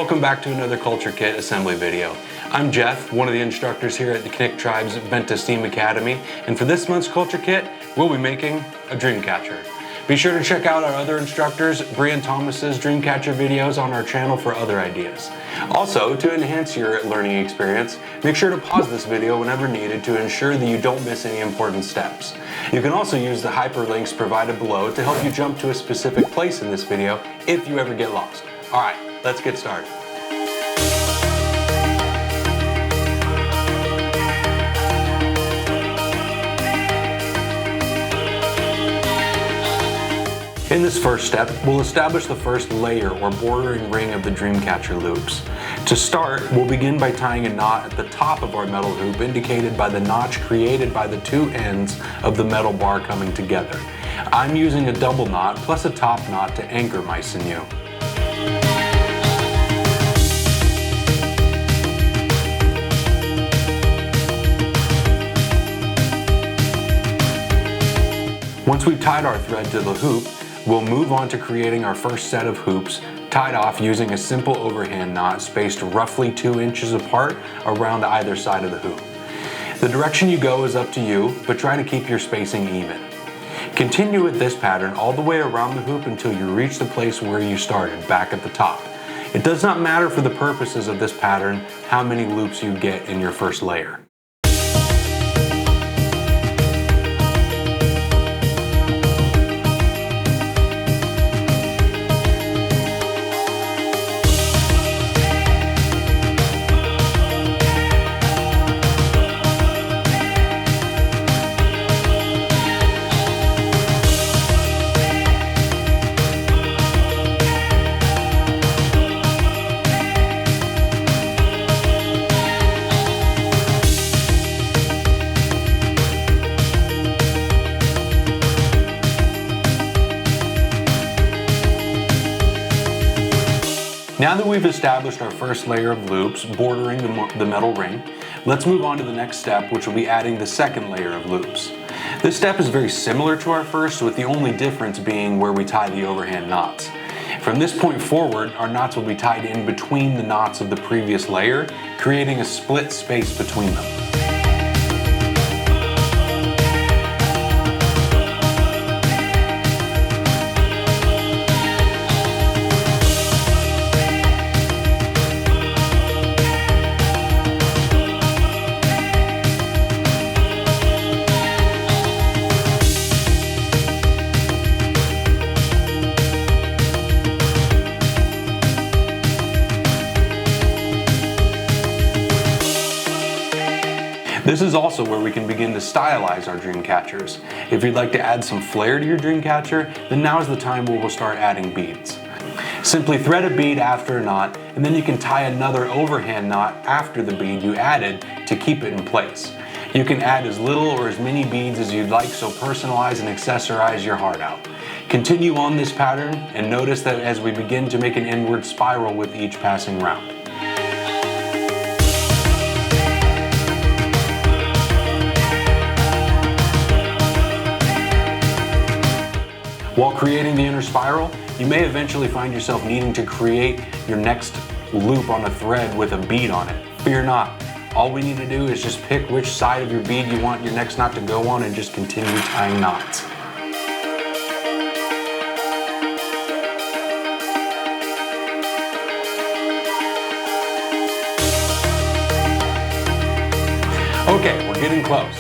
welcome back to another Culture Kit assembly video. I'm Jeff, one of the instructors here at the Knick Tribe's Benteh STEAM Academy, and for this month's Culture Kit, we'll be making a Dreamcatcher. Be sure to check out our other instructors, Brian Thomas's Dreamcatcher videos on our channel for other ideas. Also, to enhance your learning experience, make sure to pause this video whenever needed to ensure that you don't miss any important steps. You can also use the hyperlinks provided below to help you jump to a specific place in this video if you ever get lost. Alright, let's get started. In this first step, we'll establish the first layer or bordering ring of the Dreamcatcher loops. To start, we'll begin by tying a knot at the top of our metal hoop indicated by the notch created by the two ends of the metal bar coming together. I'm using a double knot plus a top knot to anchor my sinew. Once we've tied our thread to the hoop, we'll move on to creating our first set of hoops, tied off using a simple overhand knot spaced roughly 2 inches apart around either side of the hoop. The direction you go is up to you, but try to keep your spacing even. Continue with this pattern all the way around the hoop until you reach the place where you started, back at the top. It does not matter for the purposes of this pattern how many loops you get in your first layer. Now that we've established our first layer of loops bordering the metal ring, let's move on to the next step, which will be adding the second layer of loops. This step is very similar to our first, with the only difference being where we tie the overhand knots. From this point forward, our knots will be tied in between the knots of the previous layer, creating a split space between them. This is also where we can begin to stylize our Dreamcatchers. If you'd like to add some flair to your Dreamcatcher, then now is the time where we'll start adding beads. Simply thread a bead after a knot, and then you can tie another overhand knot after the bead you added to keep it in place. You can add as little or as many beads as you'd like, so personalize and accessorize your heart out. Continue on this pattern and notice that as we begin to make an inward spiral with each passing round. While creating the inner spiral, you may eventually find yourself needing to create your next loop on a thread with a bead on it. Fear not. All we need to do is just pick which side of your bead you want your next knot to go on and just continue tying knots. Okay, we're getting close.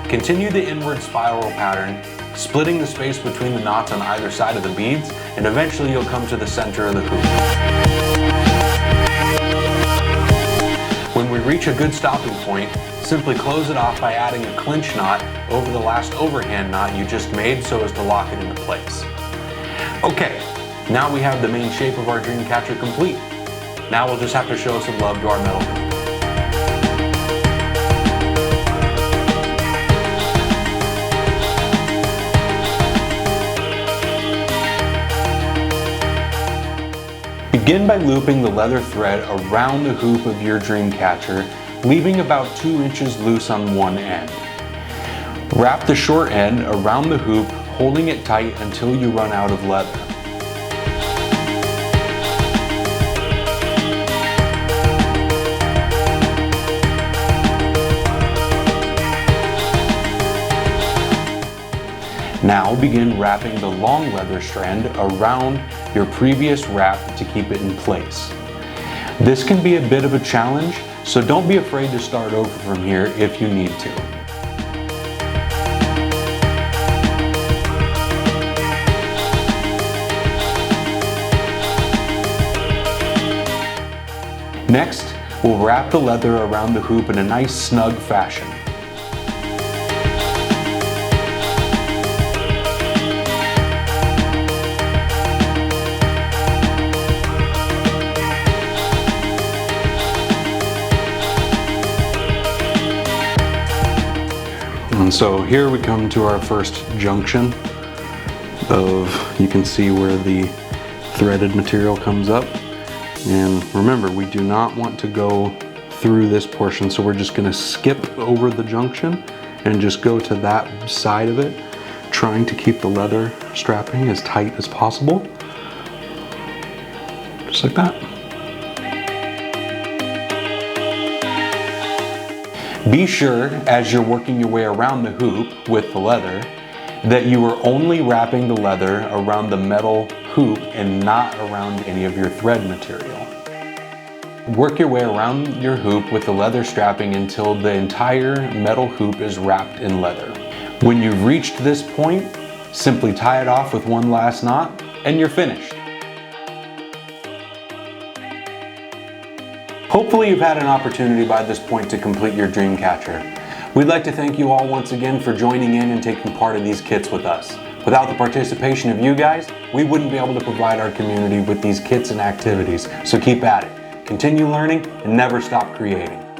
Continue the inward spiral pattern, splitting the space between the knots on either side of the beads, and eventually you'll come to the center of the hoop. When we reach a good stopping point, simply close it off by adding a clinch knot over the last overhand knot you just made so as to lock it into place. Okay, now we have the main shape of our Dreamcatcher complete. Now we'll just have to show some love to our metal hoop. Begin by looping the leather thread around the hoop of your Dreamcatcher, leaving about 2 inches loose on one end. Wrap the short end around the hoop, holding it tight until you run out of leather. Now begin wrapping the long leather strand around your previous wrap to keep it in place. This can be a bit of a challenge, so don't be afraid to start over from here if you need to. Next, we'll wrap the leather around the hoop in a nice snug fashion. And so here we come to our first junction you can see where the threaded material comes up. And remember, we do not want to go through this portion, so we're just gonna skip over the junction and just go to that side of it, trying to keep the leather strapping as tight as possible. Just like that. Be sure, as you're working your way around the hoop with the leather, that you are only wrapping the leather around the metal hoop and not around any of your thread material. Work your way around your hoop with the leather strapping until the entire metal hoop is wrapped in leather. When you've reached this point, simply tie it off with one last knot and you're finished. Hopefully you've had an opportunity by this point to complete your Dreamcatcher. We'd like to thank you all once again for joining in and taking part in these kits with us. Without the participation of you guys, we wouldn't be able to provide our community with these kits and activities, so keep at it. Continue learning and never stop creating.